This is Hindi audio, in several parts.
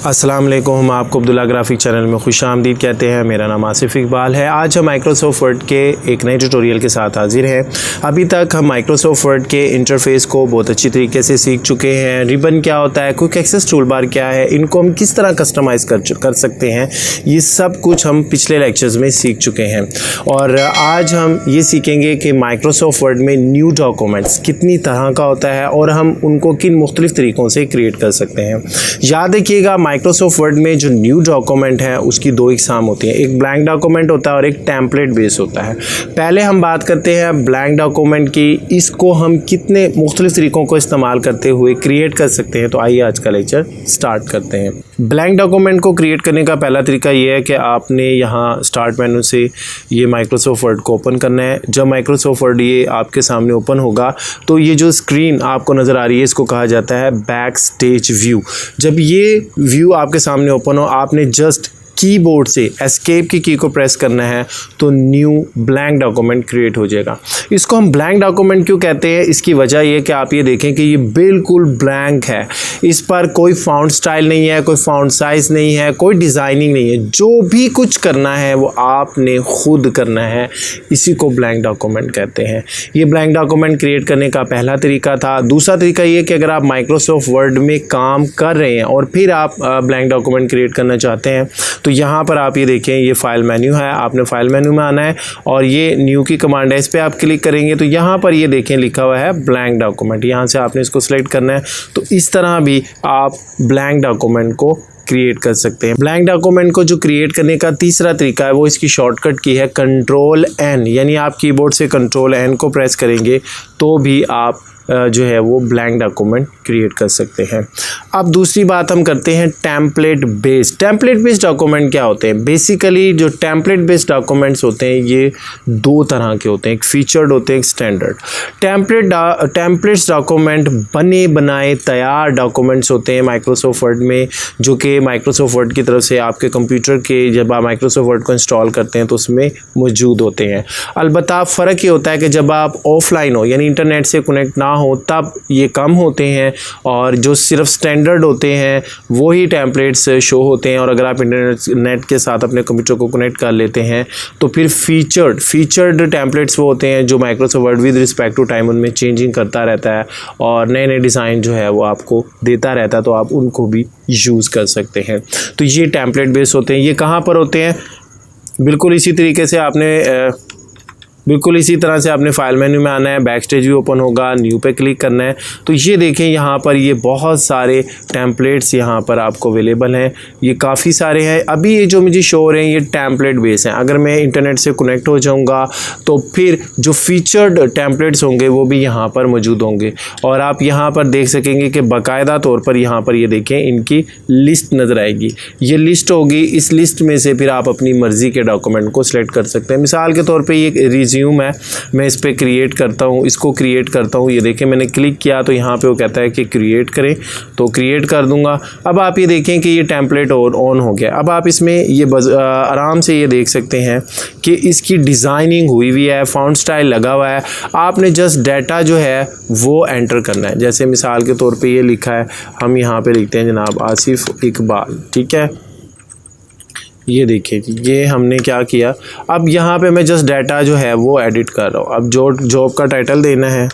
अस्सलाम वालेकुम, हम आपको अब्दुल्ला ग्राफिक चैनल में खुशामदीद कहते हैं। मेरा नाम आसिफ इकबाल है। आज हम माइक्रोसॉफ्ट वर्ड के एक नए ट्यूटोरियल के साथ हाजिर हैं। अभी तक हम माइक्रोसॉफ्ट वर्ड के इंटरफेस को बहुत अच्छी तरीके से सीख चुके हैं। रिबन क्या होता है, क्विक एक्सेस टूल बार क्या है, इनको हम किस तरह कस्टमाइज़ कर सकते हैं, ये सब कुछ हम पिछले लेक्चर्स में सीख चुके हैं। और आज हम ये सीखेंगे कि माइक्रोसॉफ्ट वर्ड में न्यू डॉक्यूमेंट्स कितनी तरह का होता है और हम उनको किन मुख्तलिफ़ तरीक़ों से क्रिएट कर सकते हैं। याद रखिएगा, माइक्रोसॉफ्ट वर्ड में जो न्यू डॉक्यूमेंट है उसकी दो इकसाम होती हैं, एक ब्लैंक डॉक्यूमेंट होता है और एक टेम्पलेट बेस होता है। पहले हम बात करते हैं ब्लैंक डॉक्यूमेंट की, इसको हम कितने मुख्तलिफ तरीक़ों को इस्तेमाल करते हुए क्रिएट कर सकते हैं। तो आइए आज का लेक्चर स्टार्ट करते हैं। ब्लैंक डॉक्यूमेंट को क्रिएट करने का पहला तरीका ये है कि आपने यहाँ स्टार्ट मेनू से ये माइक्रोसॉफ्ट वर्ड को ओपन करना है। जब माइक्रोसॉफ्ट वर्ड ये आपके सामने ओपन होगा तो ये जो स्क्रीन आपको नज़र आ रही है इसको कहा जाता है बैक स्टेज व्यू। जब ये व्यू आपके सामने ओपन हो, आपने जस्ट कीबोर्ड से एस्केप की की को प्रेस करना है तो न्यू ब्लैंक डॉक्यूमेंट क्रिएट हो जाएगा। इसको हम ब्लैंक डॉक्यूमेंट क्यों कहते हैं, इसकी वजह ये कि आप ये देखें कि ये बिल्कुल ब्लैंक है। इस पर कोई फाउंट स्टाइल नहीं है, कोई फाउंट साइज़ नहीं है, कोई डिज़ाइनिंग नहीं है। जो भी कुछ करना है वो आपने खुद करना है, इसी को ब्लैंक डॉक्यूमेंट कहते हैं। ये ब्लैंक डॉक्यूमेंट क्रिएट करने का पहला तरीका था। दूसरा तरीका ये कि अगर आप माइक्रोसॉफ्ट वर्ड में काम कर रहे हैं और फिर आप ब्लैंक डॉक्यूमेंट क्रिएट करना चाहते हैं तो यहाँ पर आप ये देखें, ये फाइल मेन्यू है, आपने फाइल मेन्यू में आना है और ये न्यू की कमांड है, इस पर आप क्लिक करेंगे तो यहाँ पर ये देखें लिखा हुआ है ब्लैंक डॉक्यूमेंट। यहाँ से आपने इसको सिलेक्ट करना है। तो इस तरह भी आप ब्लैंक डॉक्यूमेंट को क्रिएट कर सकते हैं। ब्लैंक डॉक्यूमेंट को जो क्रिएट करने का तीसरा तरीका है वो इसकी शॉर्टकट की है Ctrl+N, यानी आप कीबोर्ड से Ctrl+N को प्रेस करेंगे तो भी आप जो है वो ब्लैंक डॉक्यूमेंट क्रिएट कर सकते हैं। अब दूसरी बात हम करते हैं template based. Template based document क्या होते हैं? बेसिकली जो टेम्पलेट बेस्ड डॉक्यूमेंट्स होते हैं ये दो तरह के होते हैं, एक फीचर्ड होते हैं, एक स्टैंडर्ड। टेम्पलेट्स डॉक्यूमेंट बने बनाए तैयार डॉक्यूमेंट्स होते हैं माइक्रोसॉफ्ट वर्ड में, जो कि माइक्रोसॉफ्ट वर्ड की तरफ से आपके कंप्यूटर के जब आप माइक्रोसॉफ्ट वर्ड को इंस्टॉल करते हैं तो उसमें मौजूद होते हैं। अलबत्ता फ़र्क ये होता है कि जब आप ऑफलाइन हो यानी इंटरनेट से कनेक्ट ना हो तब ये कम होते हैं और जो सिर्फ स्टैंडर्ड होते हैं वही टेम्पलेट्स शो होते हैं। और अगर आप इंटरनेट के साथ अपने कंप्यूटर को कनेक्ट कर लेते हैं तो फिर फीचर्ड टेम्पलेट्स वो होते हैं जो Microsoft Word with respect to time उनमें चेंजिंग करता रहता है और नए नए डिज़ाइन जो है वो आपको देता रहता है, तो आप उनको भी यूज़ कर सकते हैं। तो ये टेम्पलेट बेस होते हैं। ये कहाँ पर होते हैं? बिल्कुल इसी तरीके से बिल्कुल इसी तरह से आपने फाइल मेन्यू में आना है, बैक स्टेज भी ओपन होगा, न्यू पे क्लिक करना है। तो ये देखें यहाँ पर ये बहुत सारे टेम्पलेट्स यहाँ पर आपको अवेलेबल हैं, ये काफ़ी सारे हैं। अभी ये जो मुझे शो हो रहे हैं ये टेम्पलेट बेस हैं। अगर मैं इंटरनेट से कनेक्ट हो जाऊँगा तो फिर जो फीचर्ड टेम्पलेट्स होंगे वो भी यहाँ पर मौजूद होंगे और आप यहाँ पर देख सकेंगे कि बाकायदा तौर पर यहाँ पर ये देखें इनकी लिस्ट नज़र आएगी। ये लिस्ट होगी, इस लिस्ट में से फिर आप अपनी मर्ज़ी के डॉक्यूमेंट को सिलेक्ट कर सकते हैं। मिसाल के तौर पर ये रिज्यूम है, मैं इस पर क्रिएट करता हूँ, इसको क्रिएट करता हूँ। ये देखें मैंने क्लिक किया तो यहाँ पे वो कहता है कि क्रिएट करें, तो क्रिएट कर दूंगा। अब आप ये देखें कि ये टेम्पलेट ऑन हो गया। अब आप इसमें ये आराम से ये देख सकते हैं कि इसकी डिज़ाइनिंग हुई हुई है, फाउंट स्टाइल लगा हुआ है। आपने जस्ट डाटा जो है वो एंटर करना है। जैसे मिसाल के तौर पर ये लिखा है, हम यहाँ पर लिखते हैं जनाब आसिफ इकबाल, ठीक है। ये देखिए जी, ये हमने क्या किया। अब यहाँ पे मैं जस्ट डाटा जो है वो एडिट कर रहा हूँ। अब जो जॉब का टाइटल देना है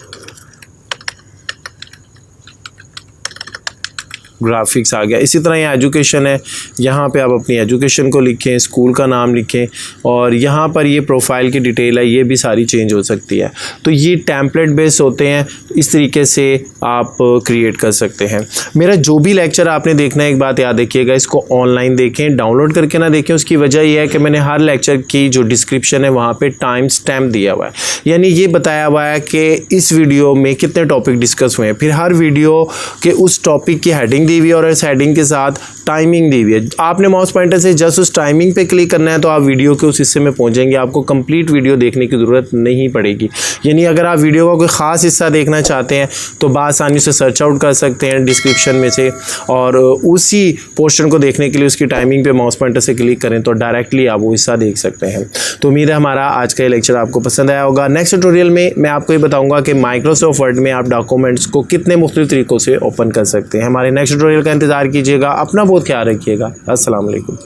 ग्राफिक्स आ गया। इसी तरह ये एजुकेशन है, यहाँ पे आप अपनी एजुकेशन को लिखें, स्कूल का नाम लिखें और यहाँ पर ये प्रोफाइल की डिटेल है, ये भी सारी चेंज हो सकती है। तो ये टेम्पलेट बेस होते हैं, इस तरीके से आप क्रिएट कर सकते हैं। मेरा जो भी लेक्चर आपने देखना है, एक बात याद रखिएगा, इसको ऑनलाइन देखें, डाउनलोड करके ना देखें। उसकी वजह यह है कि मैंने हर लेक्चर की जो डिस्क्रिप्शन है वहाँ पर टाइम स्टैम्प दिया हुआ है, यानी ये बताया हुआ है कि इस वीडियो में कितने टॉपिक डिस्कस हुए हैं, फिर हर वीडियो के उस टॉपिक की हेडिंग दी हुई है और इस हेडिंग के साथ टाइमिंग दी हुई है। आपने माउस पॉइंटर से जस्ट उस टाइमिंग पे क्लिक करना है तो आप वीडियो के उस हिस्से में पहुंचेंगे। आपको कंप्लीट वीडियो देखने की ज़रूरत नहीं पड़ेगी। यानी अगर आप वीडियो का कोई ख़ास हिस्सा देखना चाहते हैं तो बासानी से सर्च आउट कर सकते हैं डिस्क्रिप्शन में से और उसी पोर्शन को देखने के लिए उसकी टाइमिंग पे माउस पॉइंटर से क्लिक करें तो डायरेक्टली आप वो हिस्सा देख सकते हैं। तो उम्मीद है हमारा आज का ये लेक्चर आपको पसंद आया होगा। नेक्स्ट ट्यूटोरियल में मैं आपको ये बताऊँगा कि माइक्रोसॉफ्ट वर्ड में आप डॉक्यूमेंट्स को कितने मुख्तलिफ तरीक़ों से ओपन कर सकते हैं। हमारे नेक्स्ट ट्यूटोरियल का इंतज़ार कीजिएगा। अपना बहुत ख्याल रखिएगा। अस्सलाम वालेकुम।